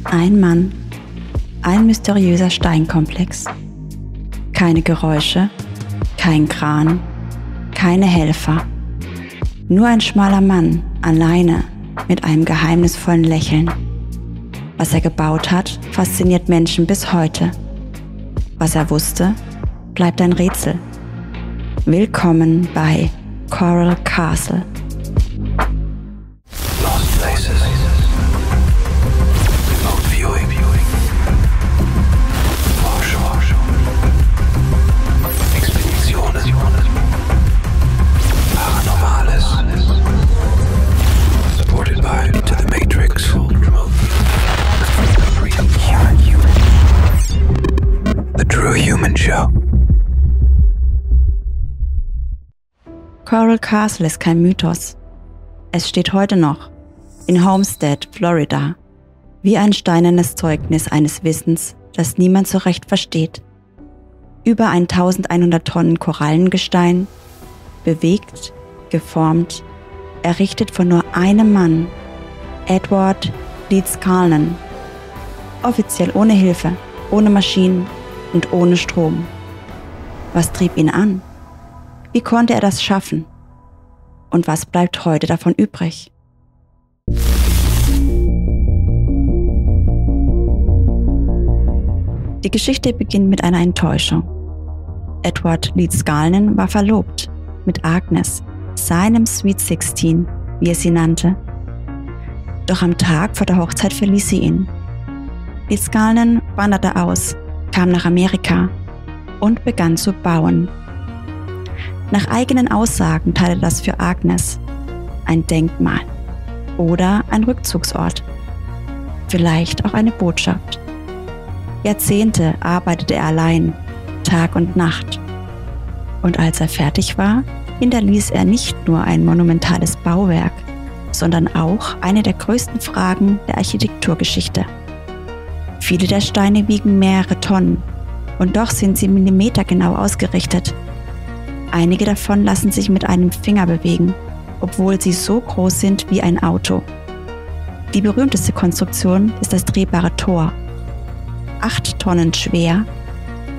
Ein Mann, ein mysteriöser Steinkomplex. Keine Geräusche, kein Kran, keine Helfer. Nur ein schmaler Mann, alleine, mit einem geheimnisvollen Lächeln. Was er gebaut hat, fasziniert Menschen bis heute. Was er wusste, bleibt ein Rätsel. Willkommen bei Coral Castle. Lost Places. Remote Viewing. Forschung. Expeditionen. Paranormales. Supported by To the Matrix. Remote Viewing. The True Human Show. Coral Castle ist kein Mythos. Es steht heute noch in Homestead, Florida, wie ein steinernes Zeugnis eines Wissens, das niemand so recht versteht. Über 1100 Tonnen Korallengestein, bewegt, geformt, errichtet von nur einem Mann, Edward Leeds Calnan. Offiziell ohne Hilfe, ohne Maschinen und ohne Strom. Was trieb ihn an? Wie konnte er das schaffen? Und was bleibt heute davon übrig? Die Geschichte beginnt mit einer Enttäuschung. Edward Leeds Calnan war verlobt mit Agnes, seinem Sweet 16, wie er sie nannte. Doch am Tag vor der Hochzeit verließ sie ihn. Leeds Calnan wanderte aus, kam nach Amerika und begann zu bauen. Nach eigenen Aussagen tat er das für Agnes, ein Denkmal oder ein Rückzugsort, vielleicht auch eine Botschaft. Jahrzehnte arbeitete er allein, Tag und Nacht. Und als er fertig war, hinterließ er nicht nur ein monumentales Bauwerk, sondern auch eine der größten Fragen der Architekturgeschichte. Viele der Steine wiegen mehrere Tonnen und doch sind sie millimetergenau ausgerichtet. Einige davon lassen sich mit einem Finger bewegen, obwohl sie so groß sind wie ein Auto. Die berühmteste Konstruktion ist das drehbare Tor. 8 Tonnen schwer,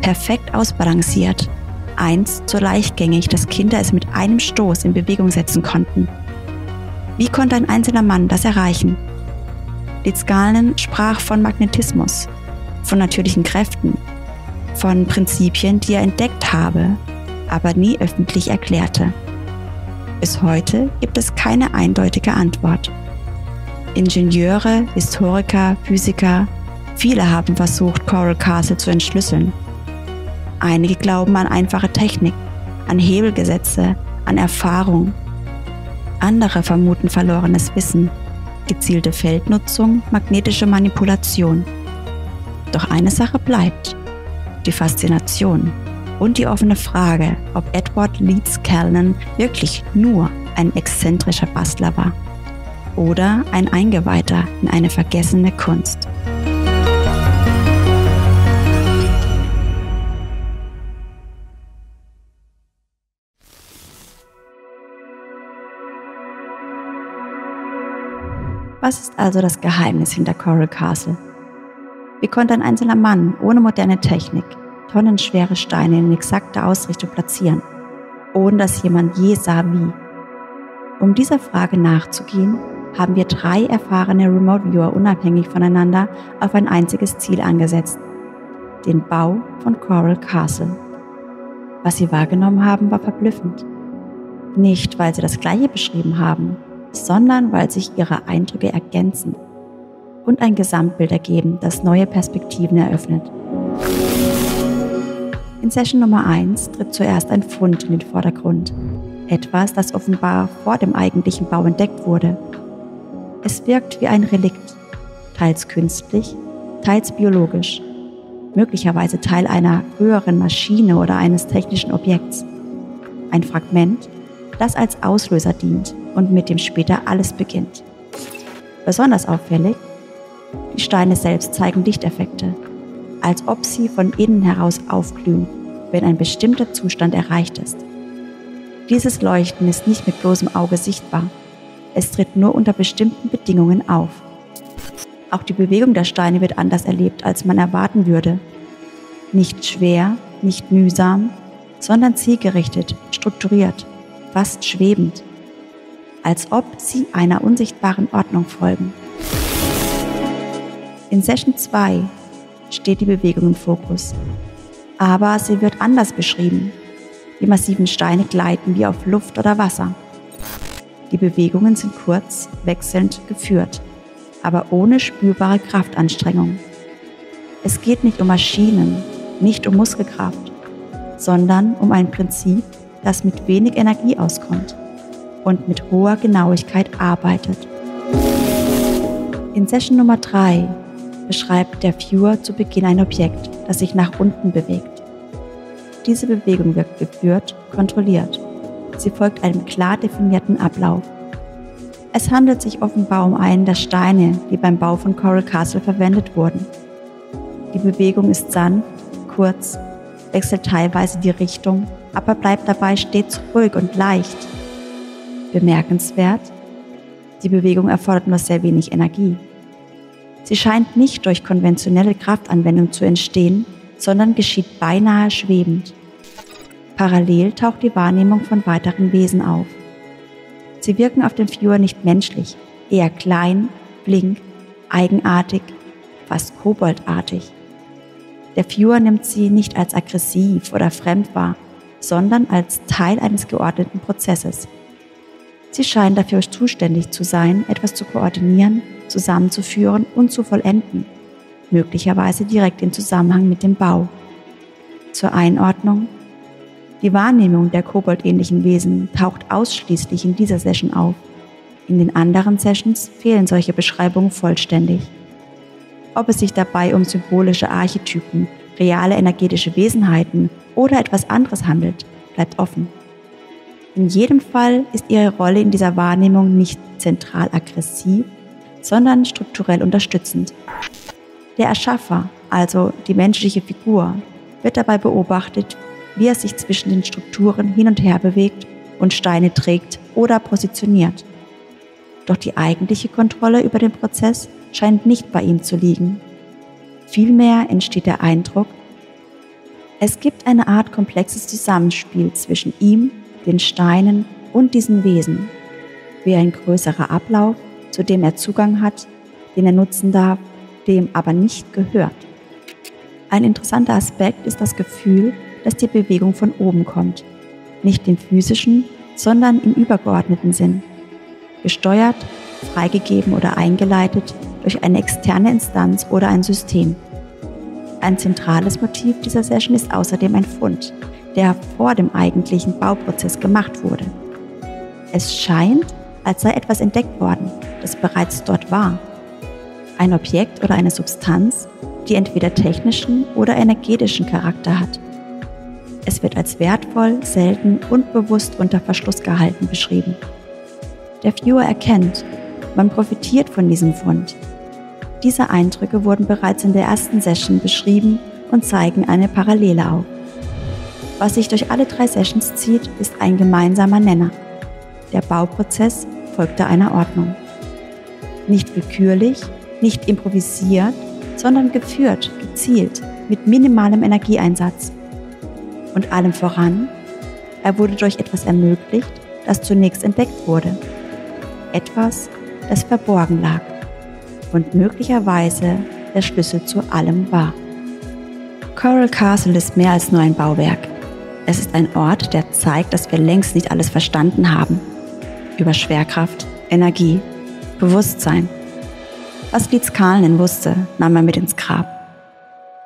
perfekt ausbalanciert, einst so leichtgängig, dass Kinder es mit einem Stoß in Bewegung setzen konnten. Wie konnte ein einzelner Mann das erreichen? Leeds Calnan sprach von Magnetismus, von natürlichen Kräften, von Prinzipien, die er entdeckt habe, aber nie öffentlich erklärte. Bis heute gibt es keine eindeutige Antwort. Ingenieure, Historiker, Physiker, viele haben versucht, Coral Castle zu entschlüsseln. Einige glauben an einfache Technik, an Hebelgesetze, an Erfahrung. Andere vermuten verlorenes Wissen, gezielte Feldnutzung, magnetische Manipulation. Doch eine Sache bleibt: die Faszination. Und die offene Frage, ob Edward Leeds Calnan wirklich nur ein exzentrischer Bastler war oder ein Eingeweihter in eine vergessene Kunst. Was ist also das Geheimnis hinter Coral Castle? Wie konnte ein einzelner Mann ohne moderne Technik tonnenschwere Steine in exakter Ausrichtung platzieren, ohne dass jemand je sah wie? Um dieser Frage nachzugehen, haben wir 3 erfahrene Remote Viewer unabhängig voneinander auf ein einziges Ziel angesetzt: den Bau von Coral Castle. Was sie wahrgenommen haben, war verblüffend. Nicht, weil sie das Gleiche beschrieben haben, sondern weil sich ihre Eindrücke ergänzen und ein Gesamtbild ergeben, das neue Perspektiven eröffnet. In Session Nummer 1 tritt zuerst ein Fund in den Vordergrund. Etwas, das offenbar vor dem eigentlichen Bau entdeckt wurde. Es wirkt wie ein Relikt, teils künstlich, teils biologisch, möglicherweise Teil einer früheren Maschine oder eines technischen Objekts. Ein Fragment, das als Auslöser dient und mit dem später alles beginnt. Besonders auffällig: die Steine selbst zeigen Lichteffekte, als ob sie von innen heraus aufglühen, wenn ein bestimmter Zustand erreicht ist. Dieses Leuchten ist nicht mit bloßem Auge sichtbar. Es tritt nur unter bestimmten Bedingungen auf. Auch die Bewegung der Steine wird anders erlebt, als man erwarten würde. Nicht schwer, nicht mühsam, sondern zielgerichtet, strukturiert, fast schwebend, als ob sie einer unsichtbaren Ordnung folgen. In Session 2 steht die Bewegung im Fokus, aber sie wird anders beschrieben. Die massiven Steine gleiten wie auf Luft oder Wasser. Die Bewegungen sind kurz, wechselnd geführt, aber ohne spürbare Kraftanstrengung. Es geht nicht um Maschinen, nicht um Muskelkraft, sondern um ein Prinzip, das mit wenig Energie auskommt und mit hoher Genauigkeit arbeitet. In Session Nummer 3 beschreibt der Viewer zu Beginn ein Objekt, das sich nach unten bewegt. Diese Bewegung wird geführt, kontrolliert. Sie folgt einem klar definierten Ablauf. Es handelt sich offenbar um einen der Steine, die beim Bau von Coral Castle verwendet wurden. Die Bewegung ist sanft, kurz, wechselt teilweise die Richtung, aber bleibt dabei stets ruhig und leicht. Bemerkenswert: Die Bewegung erfordert nur sehr wenig Energie. Sie scheint nicht durch konventionelle Kraftanwendung zu entstehen, sondern geschieht beinahe schwebend. Parallel taucht die Wahrnehmung von weiteren Wesen auf. Sie wirken auf den Viewer nicht menschlich, eher klein, flink, eigenartig, fast koboldartig. Der Viewer nimmt sie nicht als aggressiv oder fremd wahr, sondern als Teil eines geordneten Prozesses. Sie scheinen dafür zuständig zu sein, etwas zu koordinieren, zusammenzuführen und zu vollenden, möglicherweise direkt im Zusammenhang mit dem Bau. Zur Einordnung: Die Wahrnehmung der koboldähnlichen Wesen taucht ausschließlich in dieser Session auf. In den anderen Sessions fehlen solche Beschreibungen vollständig. Ob es sich dabei um symbolische Archetypen, reale energetische Wesenheiten oder etwas anderes handelt, bleibt offen. In jedem Fall ist ihre Rolle in dieser Wahrnehmung nicht zentral aggressiv, sondern strukturell unterstützend. Der Erschaffer, also die menschliche Figur, wird dabei beobachtet, wie er sich zwischen den Strukturen hin und her bewegt und Steine trägt oder positioniert. Doch die eigentliche Kontrolle über den Prozess scheint nicht bei ihm zu liegen. Vielmehr entsteht der Eindruck, es gibt eine Art komplexes Zusammenspiel zwischen ihm, den Steinen und diesen Wesen, wie ein größerer Ablauf, zu dem er Zugang hat, den er nutzen darf, dem aber nicht gehört. Ein interessanter Aspekt ist das Gefühl, dass die Bewegung von oben kommt, nicht im physischen, sondern im übergeordneten Sinn. Gesteuert, freigegeben oder eingeleitet durch eine externe Instanz oder ein System. Ein zentrales Motiv dieser Session ist außerdem ein Fund, der vor dem eigentlichen Bauprozess gemacht wurde. Es scheint, als sei etwas entdeckt worden, das bereits dort war. Ein Objekt oder eine Substanz, die entweder technischen oder energetischen Charakter hat. Es wird als wertvoll, selten und bewusst unter Verschluss gehalten beschrieben. Der Viewer erkennt, man profitiert von diesem Fund. Diese Eindrücke wurden bereits in der ersten Session beschrieben und zeigen eine Parallele auf. Was sich durch alle 3 Sessions zieht, ist ein gemeinsamer Nenner. Der Bauprozess folgte einer Ordnung. Nicht willkürlich, nicht improvisiert, sondern geführt, gezielt, mit minimalem Energieeinsatz. Und allem voran, er wurde durch etwas ermöglicht, das zunächst entdeckt wurde. Etwas, das verborgen lag und möglicherweise der Schlüssel zu allem war. Coral Castle ist mehr als nur ein Bauwerk. Es ist ein Ort, der zeigt, dass wir längst nicht alles verstanden haben. Über Schwerkraft, Energie, Bewusstsein. Was Lidskalnen wusste, nahm er mit ins Grab.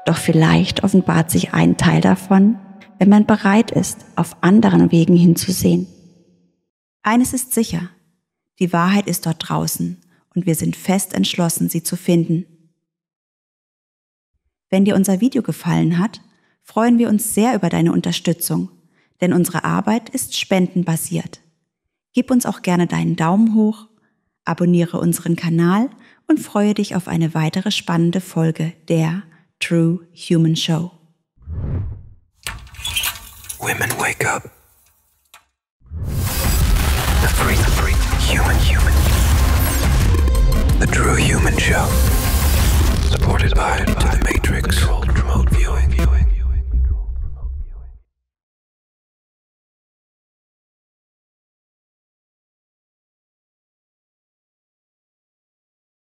Doch vielleicht offenbart sich ein Teil davon, wenn man bereit ist, auf anderen Wegen hinzusehen. Eines ist sicher: Die Wahrheit ist dort draußen und wir sind fest entschlossen, sie zu finden. Wenn dir unser Video gefallen hat, freuen wir uns sehr über deine Unterstützung, denn unsere Arbeit ist spendenbasiert. Gib uns auch gerne deinen Daumen hoch, abonniere unseren Kanal und freue dich auf eine weitere spannende Folge der True Human Show. Women wake up. The free human. The True Human Show. Goodbye to the Matrix.